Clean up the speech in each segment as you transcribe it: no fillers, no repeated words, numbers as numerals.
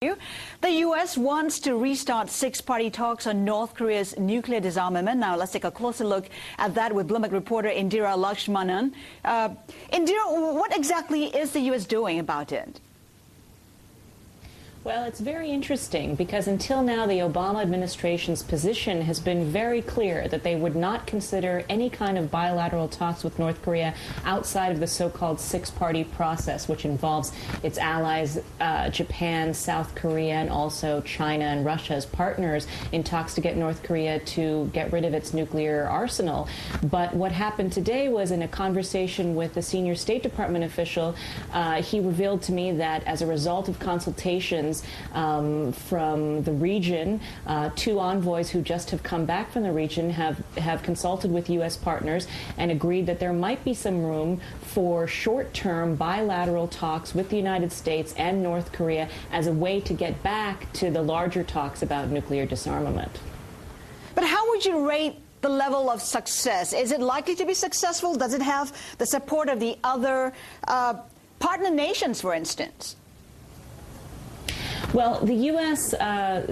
The U.S. wants to restart six-party talks on North Korea's nuclear disarmament. Now, let's take a closer look at that with Bloomberg reporter Indira Lakshmanan. Indira, what exactly is the U.S. doing about it? Well, it's very interesting because until now, the Obama administration's position has been very clear that they would not consider any kind of bilateral talks with North Korea outside of the so-called six-party process, which involves its allies, Japan, South Korea, and also China and Russia as partners in talks to get North Korea to get rid of its nuclear arsenal. But what happened today was in a conversation with a senior State Department official, he revealed to me that as a result of consultations from the region, two envoys who just have come back from the region have consulted with U.S. partners and agreed that there might be some room for short-term bilateral talks with the United States and North Korea as a way to get back to the larger talks about nuclear disarmament. But how would you rate the level of success? Is it likely to be successful? Does it have the support of the other partner nations, for instance? Well, the U.S.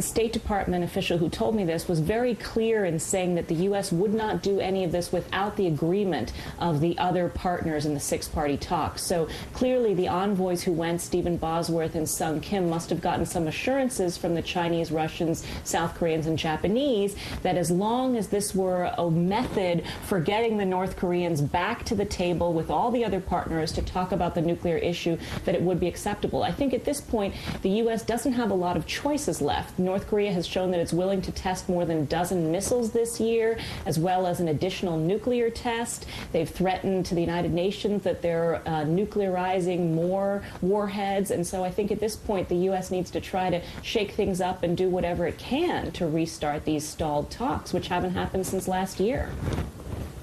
State Department official who told me this was very clear in saying that the U.S. would not do any of this without the agreement of the other partners in the six-party talks. So clearly the envoys who went, Stephen Bosworth and Sung Kim, must have gotten some assurances from the Chinese, Russians, South Koreans, and Japanese that as long as this were a method for getting the North Koreans back to the table with all the other partners to talk about the nuclear issue, that it would be acceptable. I think at this point, the U.S. doesn't have a lot of choices left. North Korea has shown that it's willing to test more than a dozen missiles this year, as well as an additional nuclear test. They've threatened to the United Nations that they're nuclearizing more warheads. And so I think at this point, the U.S. needs to try to shake things up and do whatever it can to restart these stalled talks, which haven't happened since last year.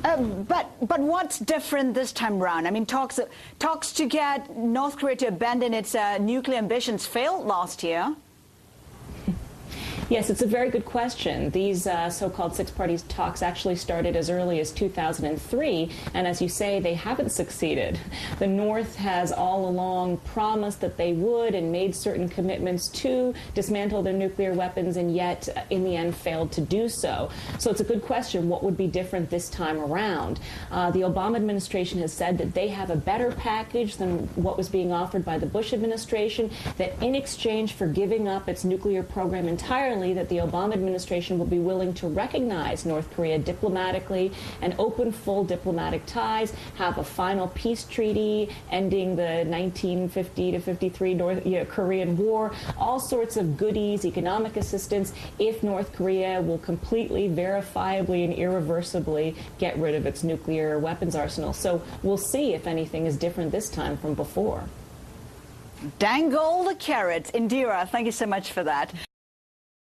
But what's different this time around? I mean, talks to get North Korea to abandon its nuclear ambitions failed last year. Yes, it's a very good question. These so-called six-party talks actually started as early as 2003, and as you say, they haven't succeeded. The North has all along promised that they would and made certain commitments to dismantle their nuclear weapons, and yet, in the end, failed to do so. So it's a good question, what would be different this time around? The Obama administration has said that they have a better package than what was being offered by the Bush administration, that in exchange for giving up its nuclear program entirely, that the Obama administration will be willing to recognize North Korea diplomatically and open full diplomatic ties, have a final peace treaty ending the 1950 to 53 Korean War, all sorts of goodies, economic assistance, if North Korea will completely, verifiably, and irreversibly get rid of its nuclear weapons arsenal. So we'll see if anything is different this time from before. Dangle the carrot. Indira, thank you so much for that.